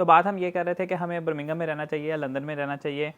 तो बात हम ये कर रहे थे कि हमें बर्मिंघम में रहना चाहिए या लंदन में रहना चाहिए।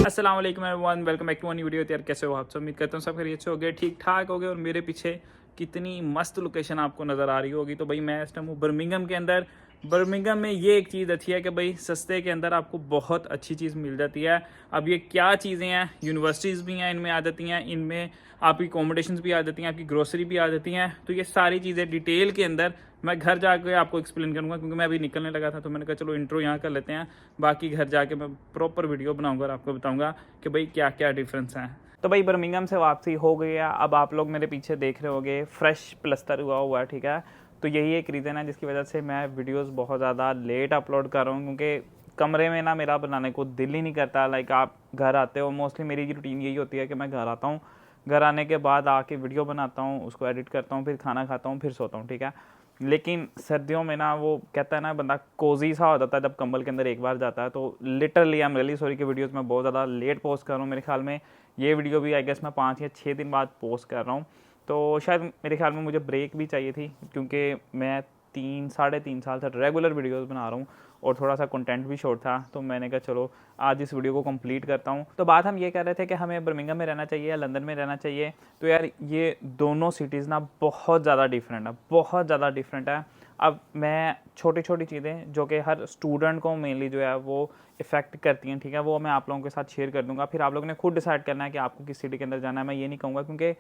अस्सलाम वालेकुम everyone, welcome back to one video. यार कैसे हो आप सब? उम्मीद करता हूँ सब खैरियत से हो गए, ठीक ठाक हो गए। और मेरे पीछे कितनी मस्त लोकेशन आपको नज़र आ रही होगी। तो भाई मैं इस टाइम हूँ बर्मिंघम के अंदर। बर्मिंघम में ये एक चीज़ अच्छी है कि भाई सस्ते के अंदर आपको बहुत अच्छी चीज़ मिल जाती है। अब ये क्या चीज़ें हैं, यूनिवर्सिटीज़ भी हैं इनमें आ जाती हैं, इनमें आपकी अकोमोडेशंस भी आ जाती हैं, आपकी ग्रोसरी भी आ जाती हैं। तो ये सारी चीज़ें डिटेल के अंदर मैं घर जाके आपको एक्सप्लेन करूँगा, क्योंकि मैं अभी निकलने लगा था। तो मैंने कहा चलो इंट्रो यहाँ कर लेते हैं, बाकी घर जाके मैं प्रॉपर वीडियो बनाऊँगा और आपको बताऊँगा कि भाई क्या क्या डिफरेंस हैं। तो भाई बर्मिंघम से वापसी हो गई है। अब आप लोग मेरे पीछे देख रहे होंगे फ्रेश प्लस्तर हुआ है, ठीक है। तो यही एक रीज़न है जिसकी वजह से मैं वीडियोस बहुत ज़्यादा लेट अपलोड कर रहा हूँ, क्योंकि कमरे में ना मेरा बनाने को दिल ही नहीं करता। लाइक आप घर आते हो, मोस्टली मेरी रूटीन यही होती है कि मैं घर आता हूँ, घर आने के बाद आके वीडियो बनाता हूँ, उसको एडिट करता हूँ, फिर खाना खाता हूँ, फिर सोता हूँ, ठीक है। लेकिन सर्दियों में ना वो कहता है ना बंदा कोजी सा हो जाता है जब कंबल के अंदर एक बार जाता है। तो literally I am really sorry कि वीडियोस में बहुत ज़्यादा लेट पोस्ट कर रहा हूँ। मेरे ख्याल में ये वीडियो भी आई गेस मैं 5 या 6 दिन बाद पोस्ट कर रहा हूँ। तो शायद मेरे ख्याल में मुझे ब्रेक भी चाहिए थी, क्योंकि मैं 3-3.5 साल से रेगुलर वीडियोस बना रहा हूँ और थोड़ा सा कंटेंट भी शॉर्ट था। तो मैंने कहा चलो आज इस वीडियो को कंप्लीट करता हूँ। तो बात हम ये कर रहे थे कि हमें बर्मिंघम में रहना चाहिए या लंदन में रहना चाहिए। तो यार ये दोनों सिटीज़ ना बहुत ज़्यादा डिफरेंट है, बहुत ज़्यादा डिफरेंट है। अब मैं छोटी छोटी चीज़ें जो कि हर स्टूडेंट को मेनली जो है वो इफ़ेक्ट करती हैं, ठीक है, वो मैं आप लोगों के साथ शेयर कर दूंगा। फिर आप लोगों ने खुद डिसाइड करना है कि आपको किस सिटी के अंदर जाना है। मैं ये नहीं कहूँगा, क्योंकि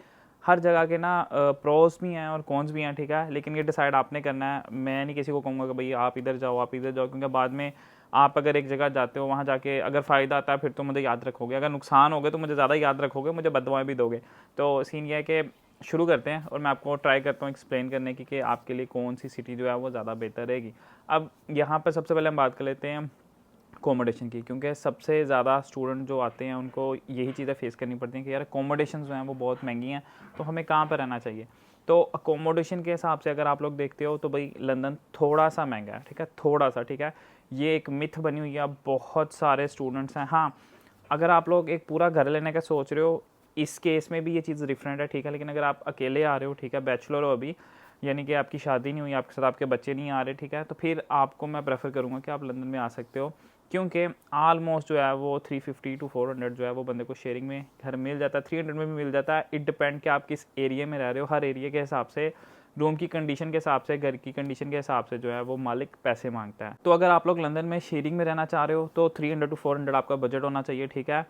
हर जगह के ना प्रोस भी हैं और कॉन्स भी हैं, ठीक है। लेकिन ये डिसाइड आपने करना है। मैं नहीं किसी को कहूँगा कि भाई आप इधर जाओ, आप इधर जाओ, क्योंकि बाद में आप अगर एक जगह जाते हो, वहाँ जाके अगर फ़ायदा आता है फिर तो मुझे याद रखोगे, अगर नुकसान हो गए तो मुझे ज़्यादा याद रखोगे, मुझे बददुआएं भी दोगे। तो सीन ये है कि शुरू करते हैं और मैं आपको ट्राई करता हूँ एक्सप्लेन करने की कि आपके लिए कौन सी सिटी जो है वो ज़्यादा बेहतर रहेगी। अब यहाँ पर सबसे पहले हम बात कर लेते हैं अकोमोडेशन की, क्योंकि सबसे ज़्यादा स्टूडेंट जो आते हैं उनको यही चीज़ें फेस करनी पड़ती हैं कि यार अकोमोडेशन जो हैं वो बहुत महंगी हैं, तो हमें कहाँ पर रहना चाहिए। तो अकोमोडेशन के हिसाब से अगर आप लोग देखते हो तो भाई लंदन थोड़ा सा महंगा है, ठीक है, थोड़ा सा, ठीक है। ये एक मिथ बनी हुई है, बहुत सारे स्टूडेंट्स हैं। हाँ, अगर आप लोग एक पूरा घर लेने का सोच रहे हो, इस केस में भी ये चीज़ डिफरेंट है, ठीक है। लेकिन अगर आप अकेले आ रहे हो, ठीक है, बैचलर हो अभी, यानी कि आपकी शादी नहीं हुई, आपके साथ आपके बच्चे नहीं आ रहे, ठीक है, तो फिर आपको मैं प्रेफर करूँगा कि आप लंदन में आ सकते हो, क्योंकि आलमोस्ट जो है वो 350 to 400 जो है वो बंदे को शेयरिंग में घर मिल जाता है, 300 में भी मिल जाता है। इट डिपेंड कि आप किस एरिया में रह रहे हो, हर एरिया के हिसाब से, रूम की कंडीशन के हिसाब से, घर की कंडीशन के हिसाब से जो है वो मालिक पैसे मांगता है। तो अगर आप लोग लंदन में शेयरिंग में रहना चाह रहे हो तो 300 to 400 आपका बजट होना चाहिए, ठीक है।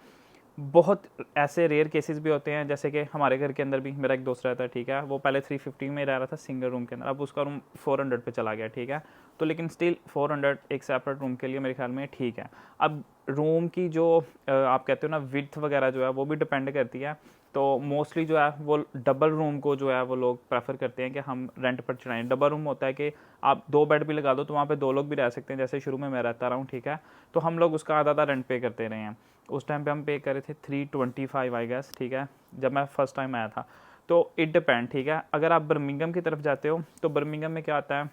बहुत ऐसे रेयर केसेस भी होते हैं, जैसे कि हमारे घर के अंदर भी मेरा एक दोस्त रहता है, ठीक है, वो पहले 350 में रह रहा था सिंगल रूम के अंदर, अब उसका रूम 400 पे चला गया, ठीक है। तो लेकिन स्टिल 400 एक सेपरेट रूम के लिए मेरे ख्याल में ठीक है। अब रूम की जो आप कहते हो ना विड्थ वगैरह जो है वो भी डिपेंड करती है। तो मोस्टली जो है वो डबल रूम को जो है वो लोग प्रेफर करते हैं कि हम रेंट पर चढ़ाएं। डबल रूम होता है कि आप 2 बेड भी लगा दो तो वहाँ पे 2 लोग भी रह सकते हैं, जैसे शुरू में मैं रहता रहा हूँ, ठीक है। तो हम लोग उसका आधा आधा रेंट पे करते रहे हैं। उस टाइम पे हम पे करे थे 325 आई गेस, ठीक है, जब मैं फर्स्ट टाइम आया था। तो इट डिपेंड, ठीक है। अगर आप बर्मिंघम की तरफ जाते हो तो बर्मिंघम में क्या आता है,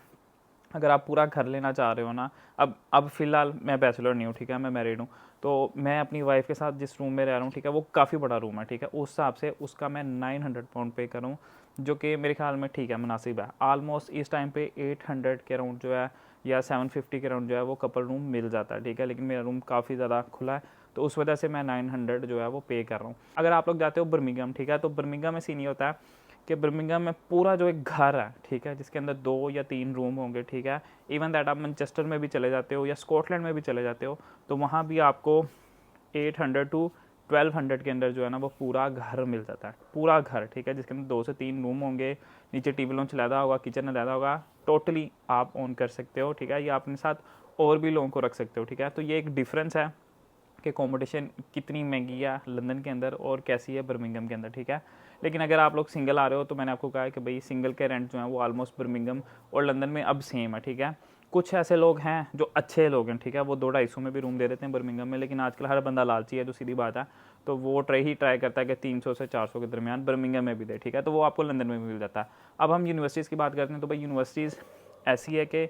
अगर आप पूरा घर लेना चाह रहे हो ना, अब फ़िलहाल मैं बैचलर नहीं हूँ, ठीक है, मैं मैरिड हूँ। तो मैं अपनी वाइफ के साथ जिस रूम में रह रहा हूँ, ठीक है, वो काफ़ी बड़ा रूम है, ठीक है। उस हिसाब से उसका मैं 900 पाउंड पे करूँ, जो कि मेरे ख्याल में ठीक है, मुनासिब है। आलमोस्ट इस टाइम पे 800 के अराउंड जो है या 750 के अराउंड जो है वो कपल रूम मिल जाता है, ठीक है। लेकिन मेरा रूम काफ़ी ज़्यादा खुला है, तो उस वजह से मैं 900 जो है वो पे कर रहा हूँ। अगर आप लोग जाते हो बर्मिंघम, ठीक है, तो बर्मिंघम में सीन ये होता है कि बर्मिंघम में पूरा जो एक घर है, ठीक है, जिसके अंदर 2 या 3 रूम होंगे, ठीक है। इवन दैट आप मैनचेस्टर में भी चले जाते हो या स्कॉटलैंड में भी चले जाते हो तो वहाँ भी आपको 800 to 1200 के अंदर जो है ना वो पूरा घर मिल जाता है, पूरा घर, ठीक है, जिसके अंदर 2 से 3 रूम होंगे, नीचे टीवी लॉन्च लगा होगा, किचन लगा होगा, टोटली आप ऑन कर सकते हो, ठीक है। या अपने साथ और भी लोगों को रख सकते हो, ठीक है। तो ये एक डिफरेंस है कि अकोमोडेशन कितनी महंगी है लंदन के अंदर और कैसी है बर्मिंघम के अंदर, ठीक है। लेकिन अगर आप लोग सिंगल आ रहे हो तो मैंने आपको कहा है कि भाई सिंगल के रेंट जो है वो ऑलमोस्ट बर्मिंघम और लंदन में अब सेम है, ठीक है। कुछ ऐसे लोग हैं जो अच्छे लोग हैं, ठीक है, वो 200-250 में भी रूम दे देते हैं बर्मिंघम में, लेकिन आजकल हर बंदा लालची है, जो सीधी बात है। तो वो ट्राई करता है कि 300 से 400 के दरमियान बर्मिंघम में भी दे, ठीक है, तो वो आपको लंदन में भी मिल जाता है। अब हम यूनिवर्सिटीज़ की बात करते हैं तो भाई यूनिवर्सिटीज़ ऐसी है कि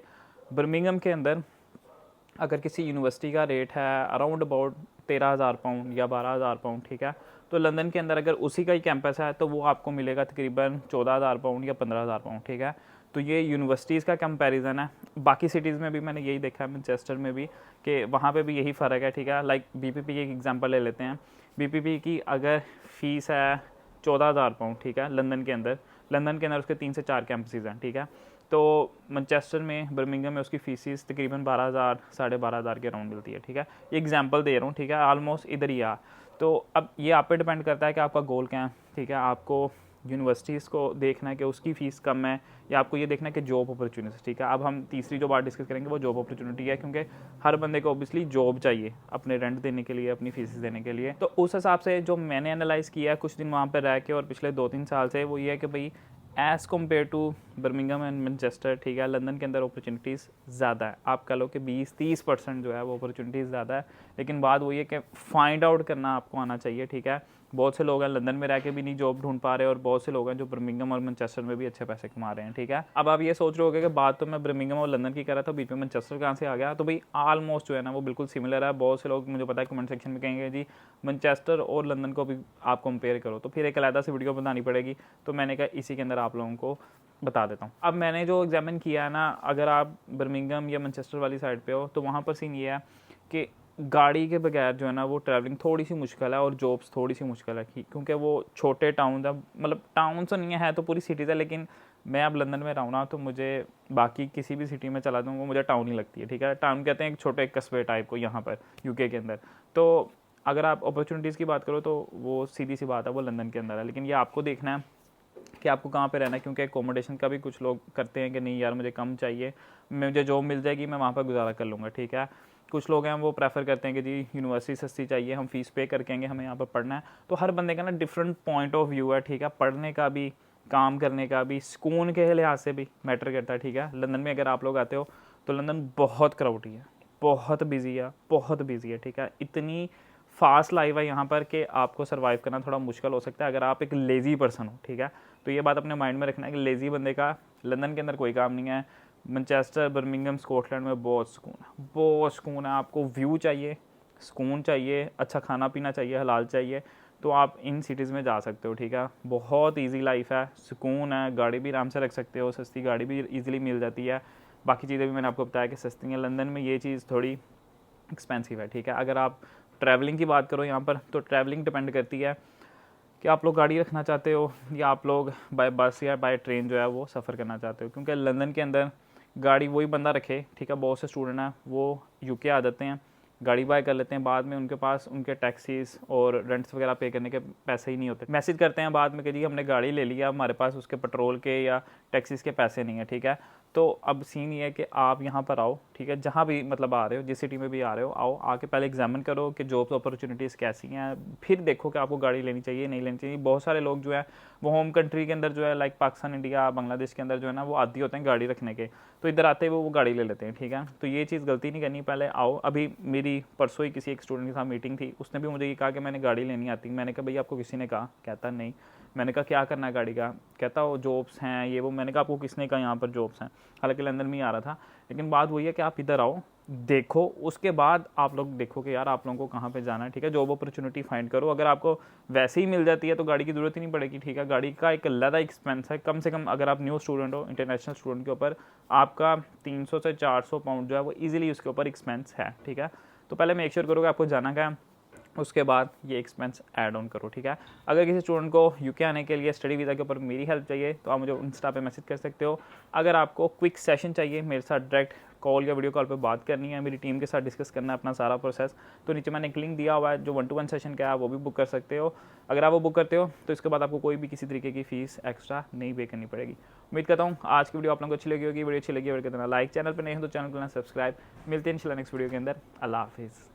बर्मिंघम के अंदर अगर किसी यूनिवर्सिटी का रेट है अराउंड अबाउट 13,000 पाउंड या 12,000 पाउंड, ठीक है, तो लंदन के अंदर अगर उसी का ही कैंपस है तो वो आपको मिलेगा तकरीबन 14,000 पाउंड या 15,000 पाउंड, ठीक है। तो ये यूनिवर्सिटीज़ का कंपैरिजन है। बाकी सिटीज़ में भी मैंने यही देखा है, मैनचेस्टर में भी, कि वहाँ पे भी यही फ़र्क है, ठीक है। लाइक बीपीपी की एक एग्जांपल ले लेते हैं। बीपीपी की अगर फ़ीस है 14,000 पाउंड, ठीक है, लंदन के अंदर उसके 3 से 4 कैंपसेस हैं, ठीक है। तो मैनचेस्टर में, बर्मिंघम में उसकी फ़ीस तकरीबन 12,000 साढ़े 12,000 के अराउंड मिलती है, ठीक है। ये एग्जांपल दे रहा हूँ, ठीक है, ऑलमोस्ट इधर ही आ। तो अब ये आप पे डिपेंड करता है कि आपका गोल क्या है, ठीक है। आपको यूनिवर्सिटीज़ को देखना है कि उसकी फ़ीस कम है, या आपको ये देखना है कि जॉब अपॉर्चुनिटीज़, ठीक है। अब हम तीसरी जो बात डिस्कस करेंगे वो जॉब अपॉर्चुनिटी है, क्योंकि हर बंदे को ऑब्वियसली जॉब चाहिए अपने रेंट देने के लिए, अपनी फीस देने के लिए। तो उस हिसाब से जो मैंने एनालाइज़ किया कुछ दिन वहाँ पर रह के और पिछले 2-3 साल से, वो ये है कि भाई as compare to Birmingham and Manchester, ठीक है, लंदन के अंदर अपॉर्चुनिटीज़ ज़्यादा है। आप कह लो कि 20-30% जो है वो अपॉर्चुनिटीज़ ज़्यादा है, लेकिन बात वही है कि फाइंड आउट करना आपको आना चाहिए, ठीक है। बहुत से लोग हैं लंदन में रह के भी नहीं जॉब ढूंढ पा रहे, और बहुत से लोग हैं जो बर्मिंघम और मैनचेस्टर में भी अच्छे पैसे कमा रहे हैं, ठीक है। अब आप ये सोच रहे होगे कि बात तो मैं बर्मिंघम और लंदन की कर रहा था, बीच में मैनचेस्टर कहाँ से आ गया। तो भाई ऑलमोस्ट जो है ना वो बिल्कुल सिमिलर है। बहुत से लोग मुझे पता है कमेंट सेक्शन में कहेंगे जी मैनचेस्टर और लंदन को भी आप कंपेयर करो, तो फिर एक अलग से वीडियो बनानी पड़ेगी। तो मैंने कहा इसी के अंदर आप लोगों को बता देता हूँ। अब मैंने जो एग्जामिन किया है ना, अगर आप बर्मिंघम या मैनचेस्टर वाली साइड पे हो तो वहाँ पर सीन ये है कि गाड़ी के बगैर जो है ना वो ट्रैवलिंग थोड़ी सी मुश्किल है, और जॉब्स थोड़ी सी मुश्किल है, क्योंकि वो छोटे टाउन है, मतलब टाउन तो नहीं है तो पूरी सिटीज़ है, लेकिन मैं अब लंदन में रहूँ ना तो मुझे बाकी किसी भी सिटी में चला दूँ वो मुझे टाउन ही लगती है, ठीक है। टाउन कहते हैं एक छोटे कस्बे टाइप को यहाँ पर यूके के अंदर। तो अगर आप अपॉर्चुनिटीज़ की बात करो तो वो सीधी सी बात है, वो लंदन के अंदर है। लेकिन ये आपको देखना है कि आपको कहाँ पे रहना है, क्योंकि एकोमोडेशन का भी कुछ लोग करते हैं कि नहीं यार मुझे कम चाहिए, मुझे जॉब मिल जाएगी मैं वहाँ पर गुजारा कर लूँगा, ठीक है। कुछ लोग हैं वो प्रेफर करते हैं कि जी यूनिवर्सिटी सस्ती चाहिए, हम फीस पे करके आएंगे, हमें यहाँ पर पढ़ना है। तो हर बंदे का ना डिफरेंट पॉइंट ऑफ व्यू है, ठीक है। पढ़ने का भी, काम करने का भी, सुकून के लिहाज से भी मैटर करता है, ठीक है। लंदन में अगर आप लोग आते हो तो लंदन बहुत क्राउडी है, बहुत बिजी है, ठीक है। इतनी फास्ट लाइफ है यहाँ पर कि आपको सर्वाइव करना थोड़ा मुश्किल हो सकता है अगर आप एक लेज़ी पर्सन हो, ठीक है। तो ये बात अपने माइंड में रखना है कि लेज़ी बंदे का लंदन के अंदर कोई काम नहीं है। मैनचेस्टर, बर्मिंघम, स्कॉटलैंड में बहुत सुकून है। आपको व्यू चाहिए, सुकून चाहिए, अच्छा खाना पीना चाहिए, हलाल चाहिए, तो आप इन सिटीज़ में जा सकते हो, ठीक है। बहुत ईजी लाइफ है, सुकून है, गाड़ी भी आराम से रख सकते हो, सस्ती गाड़ी भी ईजिली मिल जाती है। बाकी चीज़ें भी मैंने आपको बताया कि सस्ती हैं। लंदन में ये चीज़ थोड़ी एक्सपेंसिव है, ठीक है। अगर आप ट्रैवलिंग की बात करो यहाँ पर, तो ट्रैवलिंग डिपेंड करती है कि आप लोग गाड़ी रखना चाहते हो या आप लोग बाय बस या बाय ट्रेन जो है वो सफ़र करना चाहते हो। क्योंकि लंदन के अंदर गाड़ी वही बंदा रखे, ठीक है। बहुत से स्टूडेंट हैं वो यूके आ जाते हैं, गाड़ी बाय कर लेते हैं, बाद में उनके पास उनके टैक्सीज और रेंट्स वगैरह पे करने के पैसे ही नहीं होते। मैसेज करते हैं बाद में कि जी हमने गाड़ी ले लिया, हमारे पास उसके पेट्रोल के या टैक्सीज के पैसे नहीं है, ठीक है। तो अब सीन ये है कि आप यहाँ पर आओ, ठीक है, जहाँ भी मतलब आ रहे हो, जिस सिटी में भी आ रहे हो, आओ, आके पहले एग्जामिन करो कि जॉब अपॉर्चुनिटीज़ कैसी हैं, फिर देखो कि आपको गाड़ी लेनी चाहिए नहीं लेनी चाहिए। बहुत सारे लोग जो है वो होम कंट्री के अंदर जो है लाइक पाकिस्तान, इंडिया, बांग्लादेश के अंदर जो है ना वो आदी होते हैं गाड़ी रखने के, तो इधर आते हुए वो गाड़ी ले लेते हैं, ठीक है। तो ये चीज़ गलती नहीं करनी, पहले आओ। अभी मेरी परसों ही किसी एक स्टूडेंट के साथ मीटिंग थी, उसने भी मुझे ये कहा कि मैंने गाड़ी लेनी आती। मैंने कहा भैया आपको किसी ने कहा? कहता नहीं। मैंने कहा क्या करना है गाड़ी का? कहता वो जॉब्स हैं ये वो। मैंने कहा आपको किसने कहा यहाँ पर जॉब्स हैं? हालांकि लंदन में ही आ रहा था, लेकिन बात वही है कि आप इधर आओ, देखो, उसके बाद आप लोग देखो कि यार आप लोगों को कहाँ पे जाना है, ठीक है। जॉब अपॉर्चुनिटी फाइंड करो, अगर आपको वैसे ही मिल जाती है तो गाड़ी की ज़रूरत ही नहीं पड़ेगी, ठीक है। गाड़ी का एक अलग एक्सपेंस है, कम से कम अगर आप न्यू स्टूडेंट हो, इंटरनेशनल स्टूडेंट के ऊपर आपका 300 से 400 पाउंड जो है वो ईजिली उसके ऊपर एक्सपेंस है, ठीक है। तो पहले मेक श्योर करो कि आपको जाना क्या है, उसके बाद ये एक्सपेंस ऐड ऑन करो, ठीक है। अगर किसी स्टूडेंट को यूके आने के लिए स्टडी वीज़ा के ऊपर मेरी हेल्प चाहिए तो आप मुझे इंस्टा पे मैसेज कर सकते हो। अगर आपको क्विक सेशन चाहिए, मेरे साथ डायरेक्ट कॉल या वीडियो कॉल पे बात करनी है, मेरी टीम के साथ डिस्कस करना है अपना सारा प्रोसेस, तो नीचे मैंने एक लिंक दिया हुआ है जो 1-to-1 सेशन का है, वो भी बुक कर सकते हो। अगर आप वो बुक करते हो तो इसके बाद आपको कोई भी किसी तरीके की फ़ीस एक्स्ट्रा नहीं पे करनी पड़ेगी। उम्मीद करता हूँ आज की वीडियो आप लोगों को अच्छी लगी होगी। वीडियो अच्छी लगी और कितना लाइक, चैनल पर नहीं हो तो चैनल को ना सब्सक्राइब। मिलते हैं इंशाल्लाह नेक्स्ट वीडियो के अंदर। अल्लाह हाफिज़।